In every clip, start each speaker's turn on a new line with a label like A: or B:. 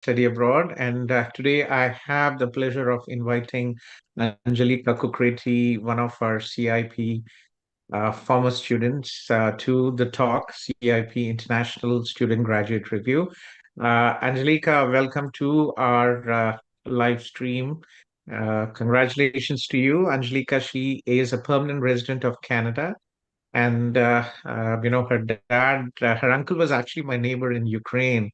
A: Study Abroad. And today I have the pleasure of inviting Angelika Kukreti, one of our CIP former students, to the talk, CIP International Student Graduate Review. Angelika, welcome to our live stream. Congratulations to you. Angelika, she is a permanent resident of Canada. And, her dad, her uncle was actually my neighbor in Ukraine,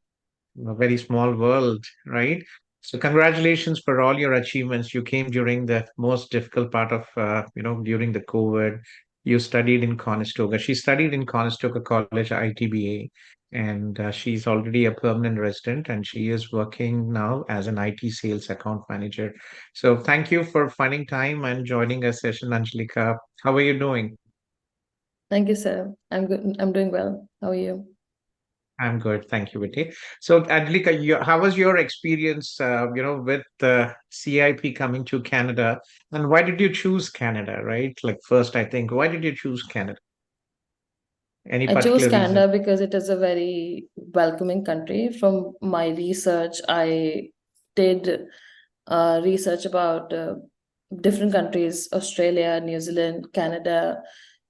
A: a very small world, right? So congratulations for all your achievements. You came during the most difficult part of, during the COVID. You studied in Conestoga. She studied in Conestoga College, ITBA, and she's already a permanent resident, and she is working now as an IT sales account manager. So thank you for finding time and joining our session, Angelika. How are you doing?
B: Thank you, sir. I'm good. I'm doing well. How are you?
A: I'm good, thank you, Viti. So, Angelica, how was your experience, with CIP coming to Canada, and why did you choose Canada? Right, like first, I think, why did you choose Canada? Any
B: I chose
A: particular reason?
B: Canada because it is a very welcoming country. From my research, I did research about different countries: Australia, New Zealand, Canada,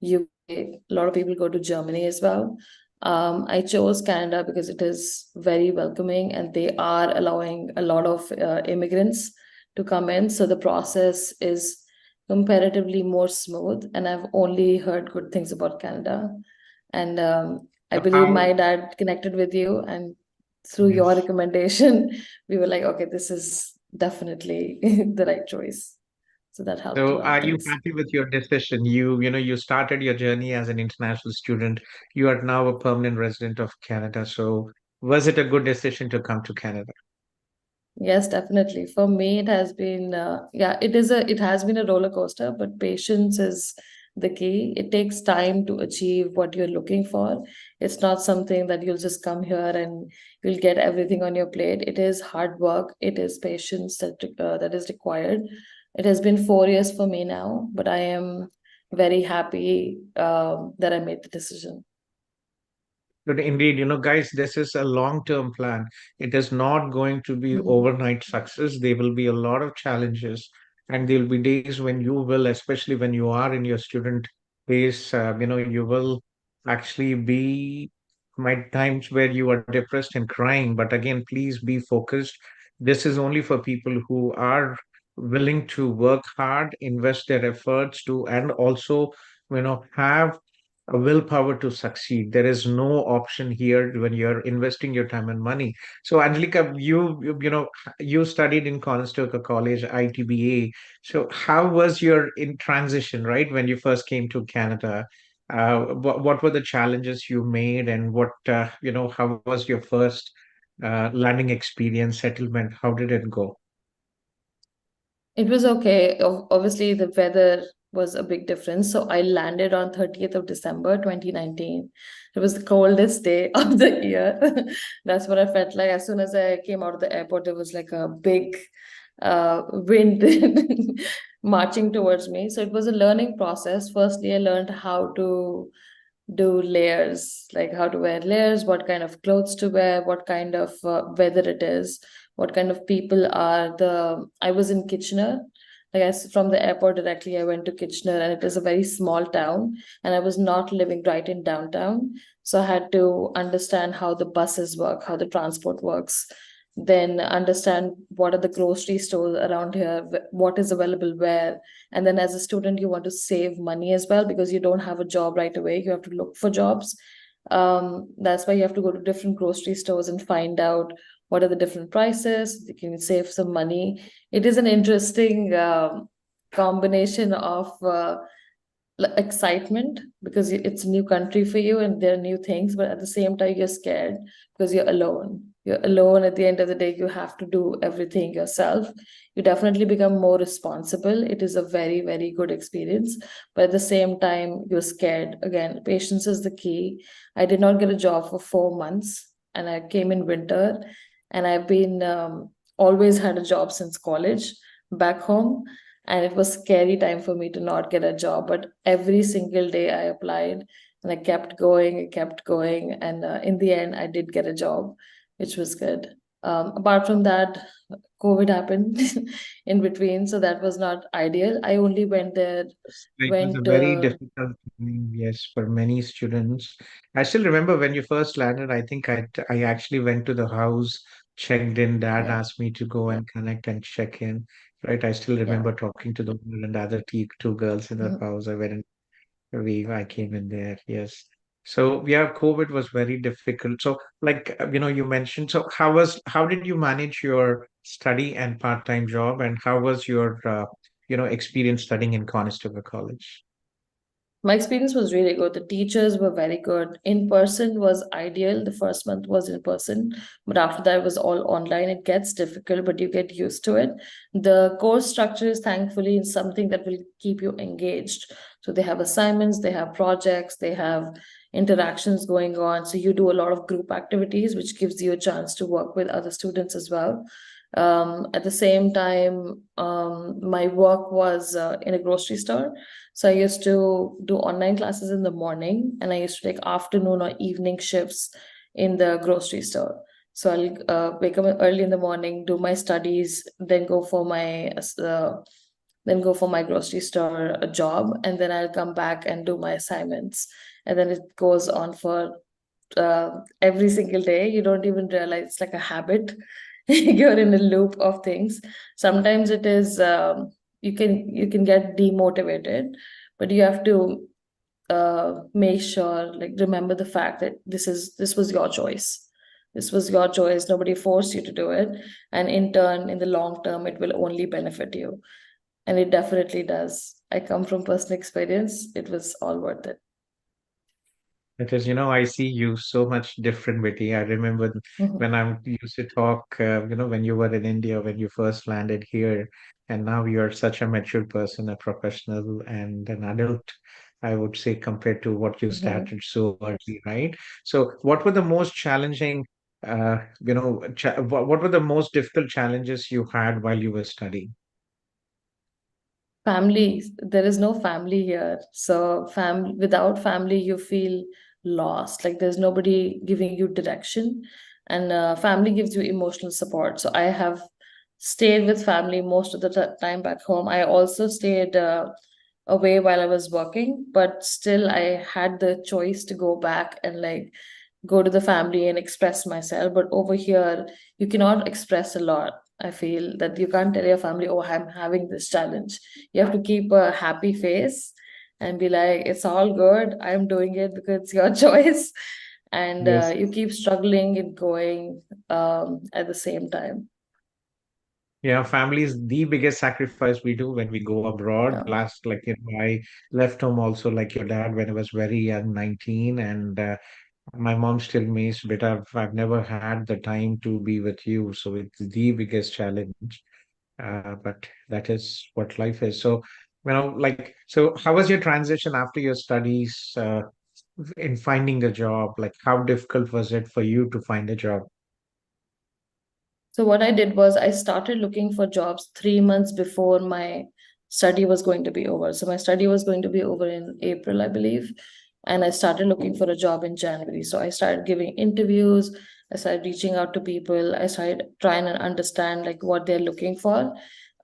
B: UK. A lot of people go to Germany as well. I chose Canada because it is very welcoming and they are allowing a lot of immigrants to come in. So the process is comparatively more smooth. And I've only heard good things about Canada. And I
A: So
B: believe
A: how?
B: my dad connected with you, and through your
A: Yes.
B: recommendation, we were like, okay, this is definitely the right choice. So that helped a
A: So,
B: lot.
A: are you
B: Thanks.
A: happy with your decision? You started your journey as an international student. You are now a permanent resident of Canada. So, was it a good decision to come to Canada?
B: Yes, definitely. For me, it has been, it has been a roller coaster, but patience is the key. It takes time to achieve what you're looking for. It's not something that you'll just come here and you'll get everything on your plate. It is hard work. It is patience that is required. It has been 4 years for me now, but I am very happy that I made the decision.
A: But indeed, guys, this is a long-term plan. It is not going to be
B: Mhm.
A: overnight success. There will be a lot of challenges, and there will be days when you will, especially when you are in your student phase, you will actually be might times where you are depressed and crying. But again, please be focused. This is only for people who are willing to work hard, invest their efforts to, and also, have a willpower to succeed. There is no option here when you're investing your time and money. So, Angelica, you studied in Conestoga College, ITBA. So, how was your in transition, right, when you first came to Canada? What were the challenges you made, and how was your first landing experience, settlement? How did it go?
B: It was okay. Obviously, the weather was a big difference. So I landed on 30th of December 2019. It was the coldest day of the year. That's what I felt like. As soon as I came out of the airport, it was like a big wind marching towards me. So it was a learning process. Firstly, I learned how to do layers, like how to wear layers, what kind of clothes to wear, what kind of weather it is, what kind of people are the. I was in Kitchener. Like from the airport directly, I went to Kitchener, and it is a very small town, and I was not living right in downtown, so I had to understand how the buses work, how the transport works, then understand what are the grocery stores around here, what is available where. And then as a student, you want to save money as well because you don't have a job right away. You have to look for jobs. That's why you have to go to different grocery stores and find out what are the different prices. You can save some money. It is an interesting combination of excitement because it's a new country for you and there are new things, but at the same time you're scared because you're alone. At the end of the day, you have to do everything yourself. You definitely become more responsible. It is a very, very good experience, but at the same time you're scared. Again, patience is the key. I did not get a job for 4 months, and I came in winter, and I've been always had a job since college back home, and it was scary time for me to not get a job, but every single day I applied and I kept going, and in the end I did get a job, which was good. Apart from that, COVID happened in between, so that was not ideal. I only went there,
A: It was a
B: went
A: very difficult time, yes, for many students. I still remember when you first landed, I think I actually went to the house, checked in. Dad
B: yeah,
A: asked me to go and connect and check in. Right. I still
B: yeah.
A: remember talking to the owner and the other two girls in the
B: Mhm.
A: house. I came in there. Yes. So yeah, COVID was very difficult. So like you mentioned. So how did you manage your study and part-time job, and how was your experience studying in Conestoga College?
B: My experience was really good. The teachers were very good. In person was ideal. The first month was in person, but after that it was all online. It gets difficult, but you get used to it. The course structure is thankfully something that will keep you engaged. So they have assignments, they have projects, they have interactions going on. So you do a lot of group activities, which gives you a chance to work with other students as well. At the same time, my work was in a grocery store. So I used to do online classes in the morning, and I used to take afternoon or evening shifts in the grocery store. So I'll wake up early in the morning, do my studies, then go for my grocery store job, and then I'll come back and do my assignments. And then it goes on for every single day. You don't even realize it's like a habit. You're in a loop of things. Sometimes it is you can get demotivated, but you have to make sure, like, remember the fact that this was your choice. This was your choice. Nobody forced you to do it, and in turn, in the long term, it will only benefit you, and it definitely does. I come from personal experience. It was all worth it.
A: Because, I see you so much different, Betty. I remember when
B: Mhm.
A: I used to talk, when you were in India, when you first landed here, and now you're such a mature person, a professional and an adult, I would say, compared to what you
B: Mhm.
A: started so early, right? So, what were the most challenging, what were the most difficult challenges you had while you were studying?
B: Family, there is no family here. So without family, you feel lost. Like there's nobody giving you direction, and family gives you emotional support. So I have stayed with family most of the time back home. I also stayed away while I was working, but still I had the choice to go back and like go to the family and express myself. But over here, you cannot express a lot. I feel that you can't tell your family, oh, I'm having this challenge. You have to keep a happy face and be like, it's all good. I'm doing it because it's your choice. And
A: Yes.
B: you keep struggling and going at the same time.
A: Yeah, family is the biggest sacrifice we do when we go abroad.
B: Yeah.
A: Last, like, I left home also, like your dad, when I was very young, 19, and my mom still missed, but I've never had the time to be with you. So it's the biggest challenge. But that is what life is. So, so how was your transition after your studies, in finding a job? Like, how difficult was it for you to find a job?
B: So what I did was I started looking for jobs 3 months before my study was going to be over. So my study was going to be over in April, I believe. And I started looking for a job in January. So I started giving interviews, I started reaching out to people, I started trying to understand like what they're looking for.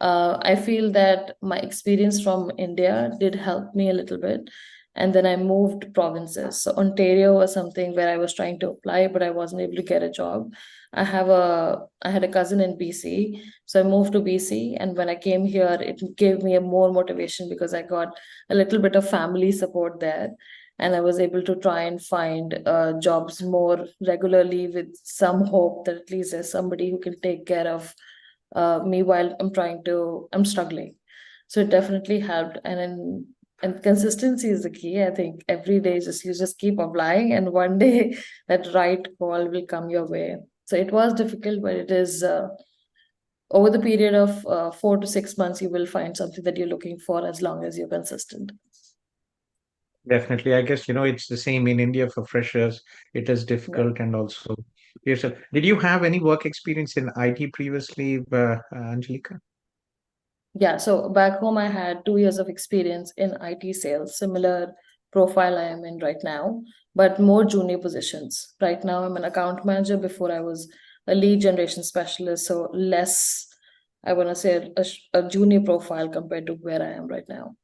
B: I feel that my experience from India did help me a little bit. And then I moved provinces. So Ontario was something where I was trying to apply, but I wasn't able to get a job. I had a cousin in BC, so I moved to BC, and when I came here, it gave me a more motivation because I got a little bit of family support there, and I was able to try and find jobs more regularly with some hope that at least there's somebody who can take care of me while I'm struggling. So it definitely helped, and consistency is the key. I think every day just you just keep applying, and one day that right call will come your way. So it was difficult, but it is over the period of 4 to 6 months, you will find something that you're looking for as long as you're consistent.
A: Definitely. I guess, it's the same in India for freshers. It is
B: Yeah.
A: difficult and also yourself. Did you have any work experience in IT previously, Angelica?
B: Yeah, so back home, I had 2 years of experience in IT sales, similar profile I am in right now, but more junior positions. Right now, I'm an account manager. Before, I was a lead generation specialist, so less, I want to say, a junior profile compared to where I am right now.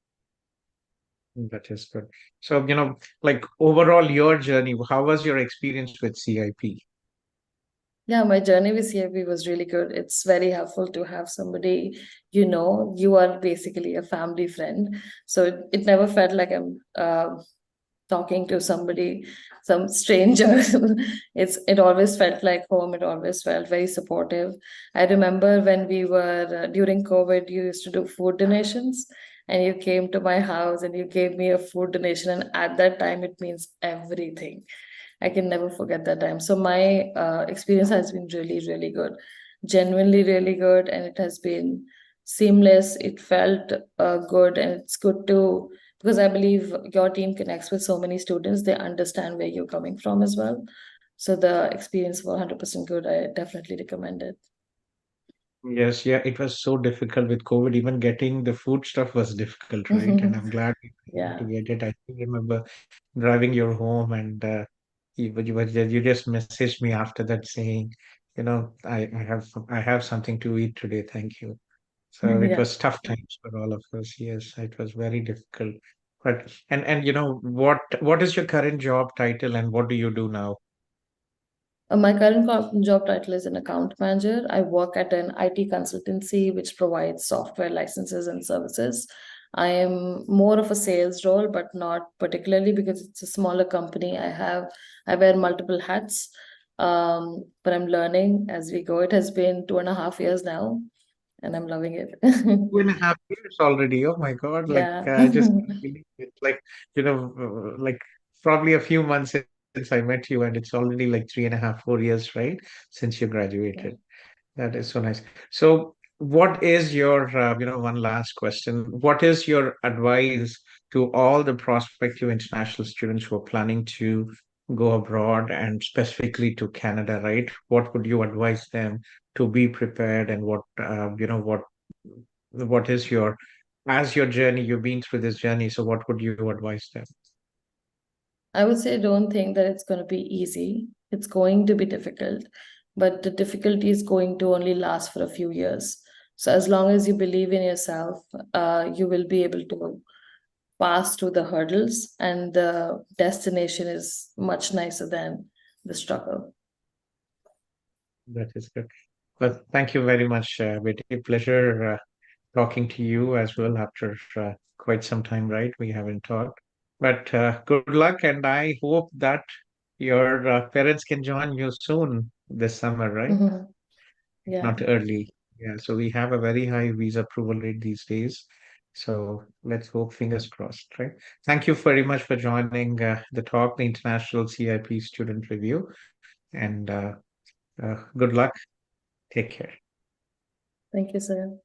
A: That is good. So, like overall your journey, how was your experience with CIP?
B: Yeah, my journey with CIP was really good. It's very helpful to have somebody, you are basically a family friend. So it never felt like I'm talking to somebody, some stranger. It always felt like home. It always felt very supportive. I remember when we were during COVID, you used to do food donations, and you came to my house and you gave me a food donation. And at that time, it means everything. I can never forget that time. So my experience has been really, really good, genuinely really good, and it has been seamless. It felt good, and it's good to, because I believe your team connects with so many students. They understand where you're coming from as well. So the experience was 100% good. I definitely recommend it.
A: Yes, yeah, it was so difficult with COVID. Even getting the food stuff was difficult, right? And I'm glad we were able to
B: Yeah.
A: get it. I still remember driving your home and you just messaged me after that saying, I have something to eat today. Thank you. So it
B: Yeah.
A: was tough times for all of us. Yes, it was very difficult. But and what is your current job title and what do you do now?
B: My current job title is an account manager. I work at an IT consultancy which provides software licenses and services. I am more of a sales role, but not particularly because it's a smaller company. I wear multiple hats, but I'm learning as we go. It has been 2.5 years now, and I'm loving it.
A: 2.5 years already. Oh my God! Like
B: Yeah.
A: I just can't believe it. Like like probably a few months since I met you, and it's already like 3.5, 4 years, right? Since you
B: Yeah.
A: graduated. That is so nice. So, what is your, one last question. What is your advice to all the prospective international students who are planning to go abroad and specifically to Canada, right? What would you advise them to be prepared and what is your, as your journey, you've been through this journey, so what would you advise them?
B: I would say don't think that it's going to be easy. It's going to be difficult, but the difficulty is going to only last for a few years. So as long as you believe in yourself, you will be able to pass through the hurdles, and the destination is much nicer than the struggle.
A: That is good. Well, thank you very much, Betty. Pleasure talking to you as well after quite some time, right? We haven't talked. But good luck, and I hope that your parents can join you soon this summer, right?
B: Mhm.
A: If not
B: Yeah.
A: early. Yeah, so we have a very high visa approval rate these days. So let's hope, fingers crossed, right? Thank you very much for joining the talk, the International CIP Student Review, and good luck. Take care.
B: Thank you, sir.